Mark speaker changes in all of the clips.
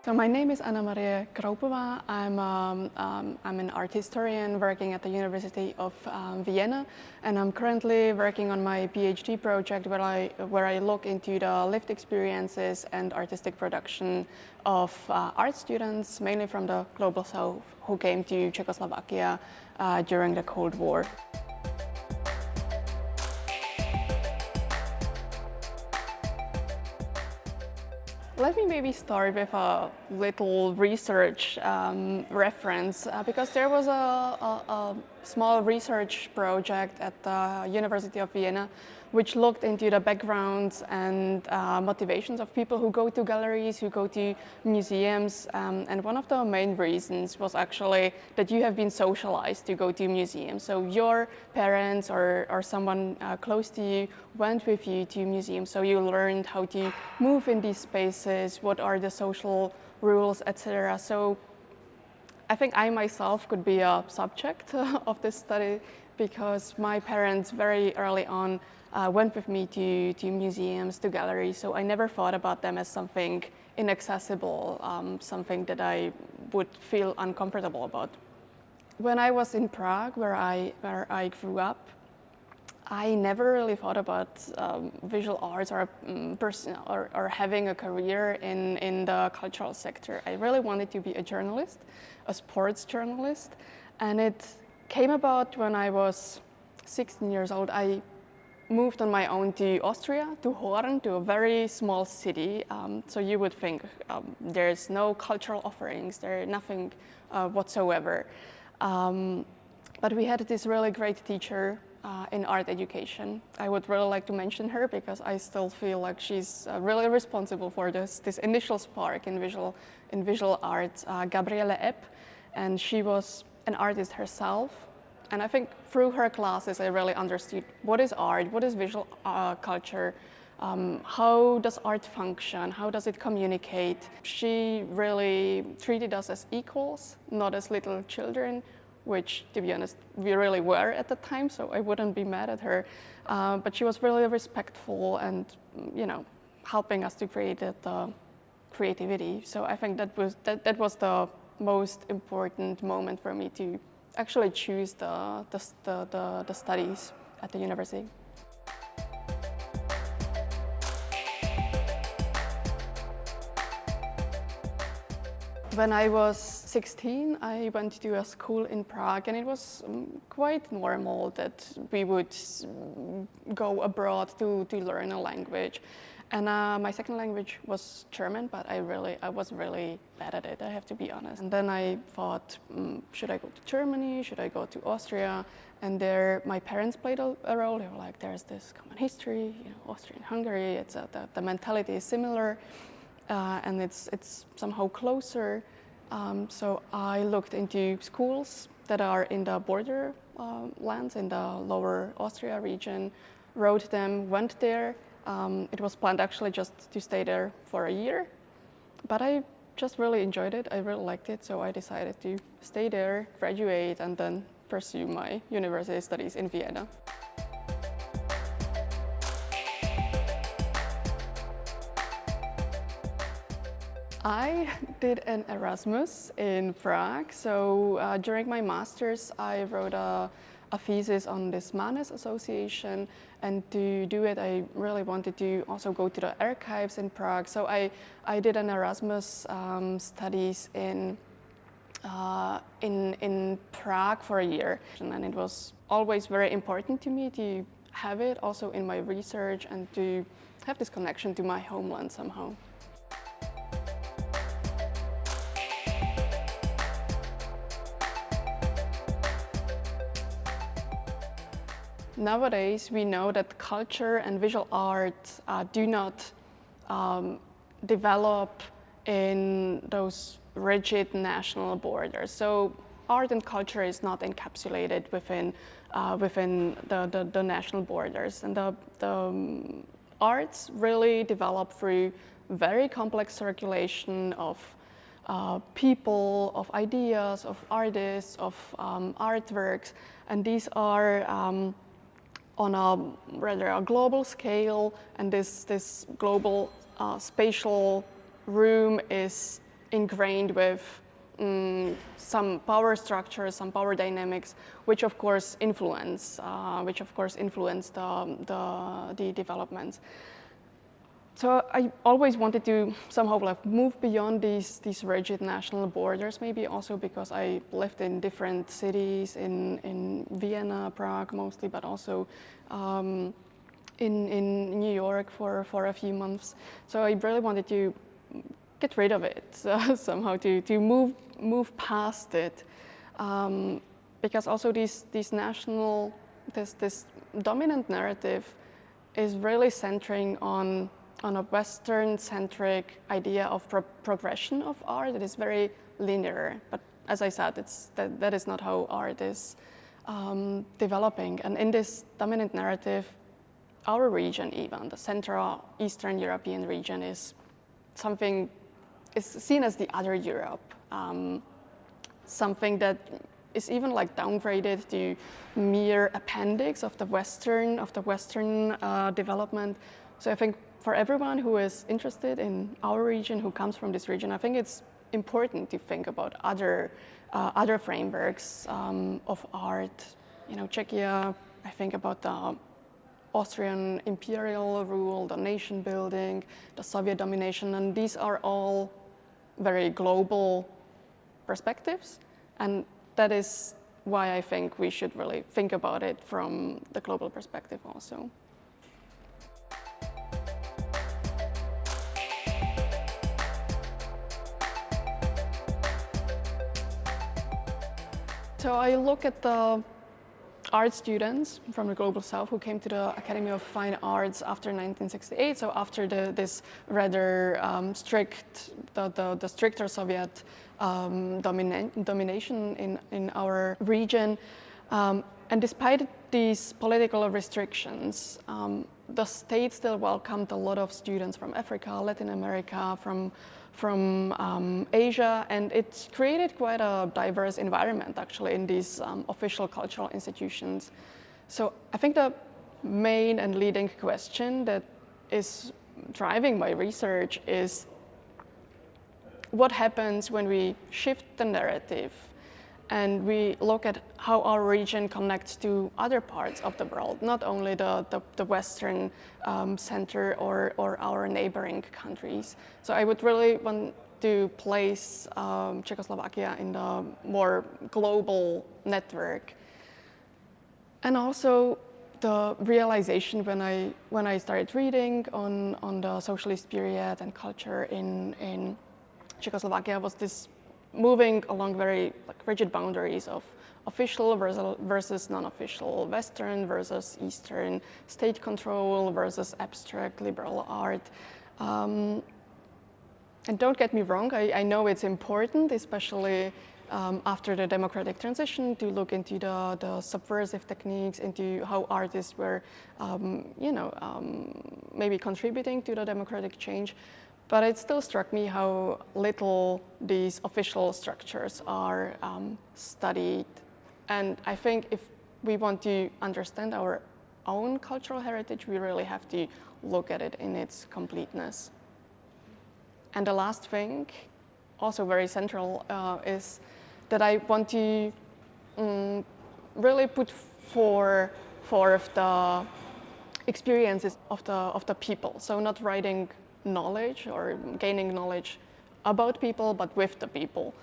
Speaker 1: So my name is Anna-Maria Kraupova. I'm an art historian working at the University of Vienna, and I'm currently working on my PhD project where I look into the lived experiences and artistic production of art students, mainly from the Global South, who came to Czechoslovakia during the Cold War. Let me maybe start with a little research reference because there was a small research project at the University of Vienna which looked into the backgrounds and motivations of people who go to galleries, who go to museums, and one of the main reasons was actually that you have been socialized to go to museums. So your parents or someone close to you went with you to museums, so you learned how to move in these spaces, what are the social rules, etc. So I think I myself could be a subject of this study because my parents very early on went with me to museums, to galleries, so I never thought about them as something inaccessible, something that I would feel uncomfortable about. When I was in Prague, where I grew up, I never really thought about visual arts or having a career in the cultural sector. I really wanted to be a journalist, a sports journalist, and it came about when I was 16 years old. I moved on my own to Austria, to Horn, to a very small city. So you would think there's no cultural offerings, there's nothing whatsoever. But we had this really great teacher in art education. I would really like to mention her because I still feel like she's really responsible for this initial spark in visual art, Gabriele Epp, and she was an artist herself. And I think through her classes, I really understood what is art, what is visual culture, how does art function, how does it communicate. She really treated us as equals, not as little children, which, to be honest, we really were at the time, so I wouldn't be mad at her. But she was really respectful and, helping us to create the creativity. So I think that was the most important moment for me to actually choose the studies at the university. When I was 16, I went to a school in Prague, and it was quite normal that we would go abroad to learn a language. And my second language was German, but I was really bad at it, I have to be honest. And then I thought, should I go to Germany? Should I go to Austria? And there, my parents played a role. They were like, there's this common history, Austria and Hungary. It's the mentality is similar, and it's somehow closer. So I looked into schools that are in the border lands, in the lower Austria region, wrote them, went there. It was planned actually just to stay there for a year, but I just really enjoyed it. I really liked it, so I decided to stay there, graduate, and then pursue my university studies in Vienna. I did an Erasmus in Prague, so during my master's I wrote a thesis on this Manes Association, and to do it I really wanted to also go to the archives in Prague, so I did an Erasmus studies in Prague for a year, and it was always very important to me to have it also in my research and to have this connection to my homeland somehow. Nowadays, we know that culture and visual art do not develop in those rigid national borders. So art and culture is not encapsulated within the national borders. And the arts really develop through very complex circulation of people, of ideas, of artists, of artworks. And these are on a global scale, and this global spatial room is ingrained with some power structures, some power dynamics, which of course influence the developments. So I always wanted to somehow like move beyond these rigid national borders, maybe also because I lived in different cities, in Vienna, Prague mostly, but also in New York for a few months. So I really wanted to get rid of it somehow, to move past it, because also this dominant narrative is really centering on a Western-centric idea of progression of art. It is very linear, but as I said, that is not how art is developing. And in this dominant narrative, our region, even the Central Eastern European region, is seen as the other Europe, something that is even like downgraded to mere appendix of the Western development. So I think for everyone who is interested in our region, who comes from this region, I think it's important to think about other frameworks of art. You know, Czechia, I think about the Austrian imperial rule, the nation building, the Soviet domination, and these are all very global perspectives, and that is why I think we should really think about it from the global perspective also. So I look at the art students from the Global South who came to the Academy of Fine Arts after 1968, so after this rather stricter Soviet domination in our region. And despite these political restrictions, the state still welcomed a lot of students from Africa, Latin America, from Asia, and it created quite a diverse environment actually in these official cultural institutions. So I think the main and leading question that is driving my research is what happens when we shift the narrative and we look at how our region connects to other parts of the world, not only the Western center or our neighboring countries. So I would really want to place Czechoslovakia in the more global network. And also the realization when I started reading on the socialist period and culture in Czechoslovakia was this moving along very rigid boundaries of official versus non-official, Western versus Eastern, state control versus abstract liberal art. And don't get me wrong, I know it's important, especially after the democratic transition, to look into the subversive techniques, into how artists were, maybe contributing to the democratic change. But it still struck me how little these official structures are studied. And I think if we want to understand our own cultural heritage, we really have to look at it in its completeness. And the last thing, also very central, is that I want to really put forth the experiences of the people. So not writing knowledge or gaining knowledge about people, but with the people.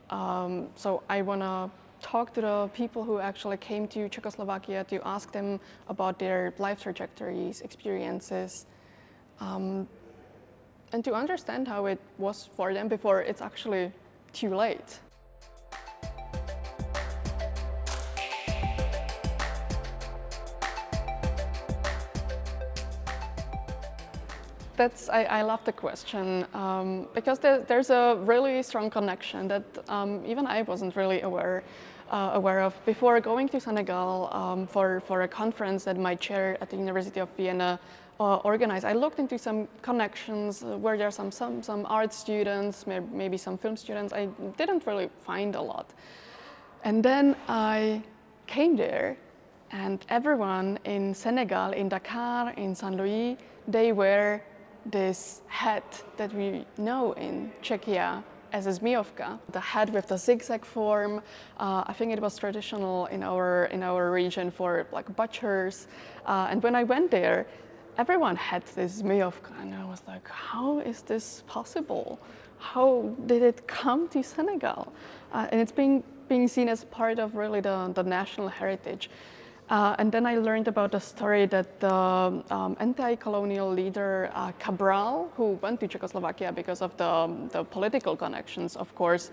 Speaker 1: So I want to talk to the people who actually came to Czechoslovakia, to ask them about their life trajectories, experiences, and to understand how it was for them before it's actually too late. I love the question because there's a really strong connection that even I wasn't really aware of. Before going to Senegal for a conference that my chair at the University of Vienna organized, I looked into some connections where there are some art students, maybe some film students. I didn't really find a lot. And then I came there, and everyone in Senegal, in Dakar, in Saint Louis, they wear this hat that we know in Czechia as a zmijovka, the head with the zigzag form. I think it was traditional in our region for like butchers. And when I went there, everyone had this zmijovka, and I was like, how is this possible? How did it come to Senegal? And it's being seen as part of really the national heritage. And then I learned about the story that the anti-colonial leader Cabral, who went to Czechoslovakia because of the political connections, of course,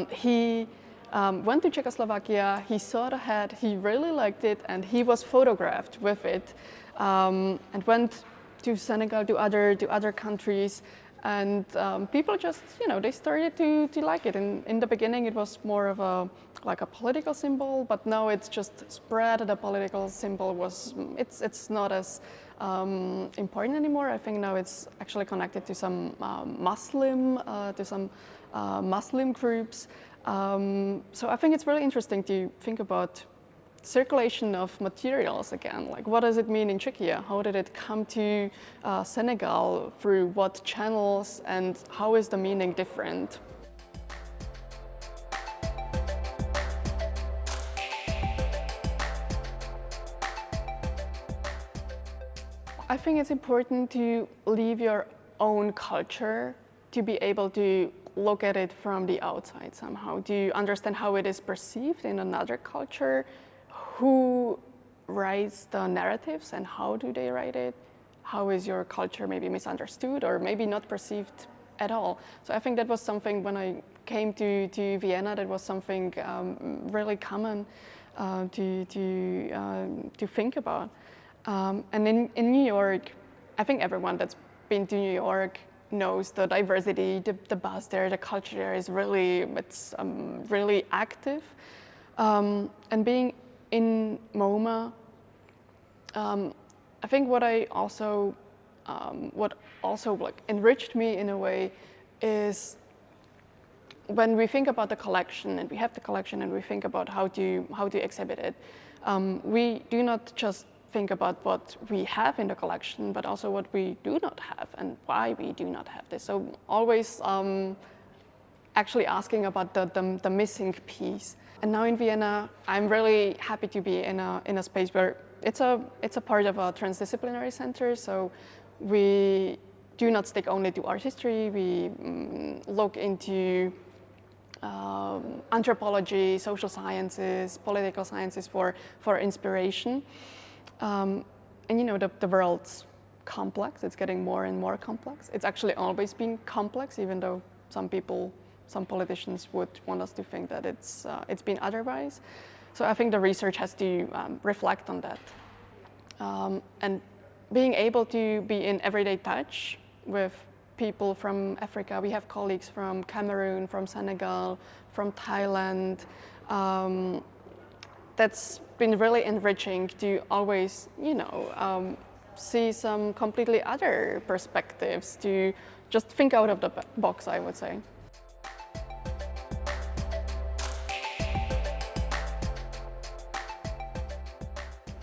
Speaker 1: he went to Czechoslovakia, he saw the hat, he really liked it, and he was photographed with it, and went to Senegal, to other countries. And people just, they started to like it. And in the beginning, it was more of a political symbol, but now it's just spread. The political symbol it's not as important anymore. I think now it's actually connected to some Muslim groups. So I think it's really interesting to think about circulation of materials again. Like, what does it mean in Czechia? How did it come to Senegal? Through what channels? And how is the meaning different? I think it's important to leave your own culture to be able to look at it from the outside somehow, to understand how it is perceived in another culture. Who writes the narratives and how do they write it? How is your culture maybe misunderstood or maybe not perceived at all? So I think that was something when I came to Vienna, that was something really common to think about. And in New York, I think everyone that's been to New York knows the diversity, the buzz there, the culture there is really active. And being in MoMA, I think what also like enriched me in a way is when we think about the collection and we have the collection and we think about how to exhibit it. We do not just think about what we have in the collection, but also what we do not have and why we do not have this. So always actually asking about the missing piece. And now in Vienna, I'm really happy to be in a space where it's a part of a transdisciplinary center. So we do not stick only to art history. We look into anthropology, social sciences, political sciences for inspiration. And the world's complex. It's getting more and more complex. It's actually always been complex, even though some politicians would want us to think that it's been otherwise. So I think the research has to reflect on that. And being able to be in everyday touch with people from Africa. We have colleagues from Cameroon, from Senegal, from Thailand. That's been really enriching to always, see some completely other perspectives, to just think out of the box, I would say.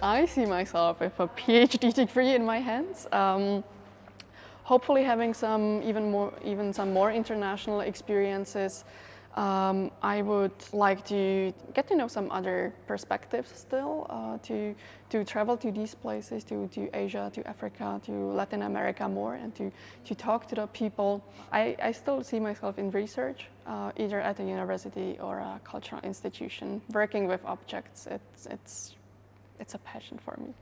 Speaker 1: I see myself with a PhD degree in my hands. Hopefully having even some more international experiences. I would like to get to know some other perspectives still, to travel to these places, to Asia, to Africa, to Latin America more, and to talk to the people. I still see myself in research, either at a university or a cultural institution. Working with objects, it's a passion for me.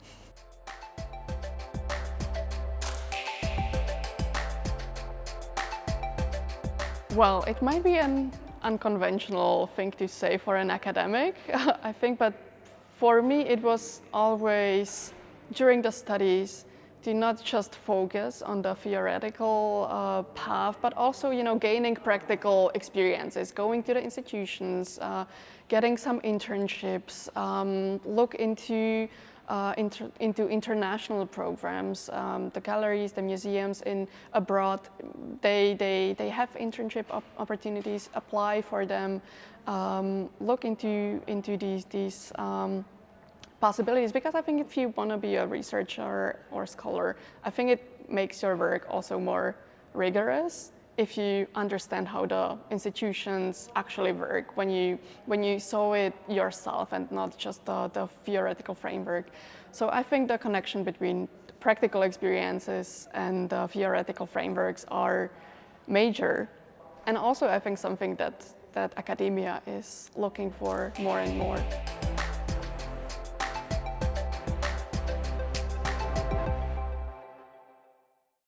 Speaker 1: Well, it might be an unconventional thing to say for an academic, I think, but for me it was always, during the studies, to not just focus on the theoretical path, but also, gaining practical experiences, going to the institutions, getting some internships, look into international programs. The galleries, the museums abroad, they have internship opportunities. Apply for them. Look into these possibilities, because I think if you want to be a researcher or scholar, I think it makes your work also more rigorous if you understand how the institutions actually work, when you saw it yourself and not just the theoretical framework. So I think the connection between practical experiences and the theoretical frameworks are major, and also I think something that academia is looking for more and more.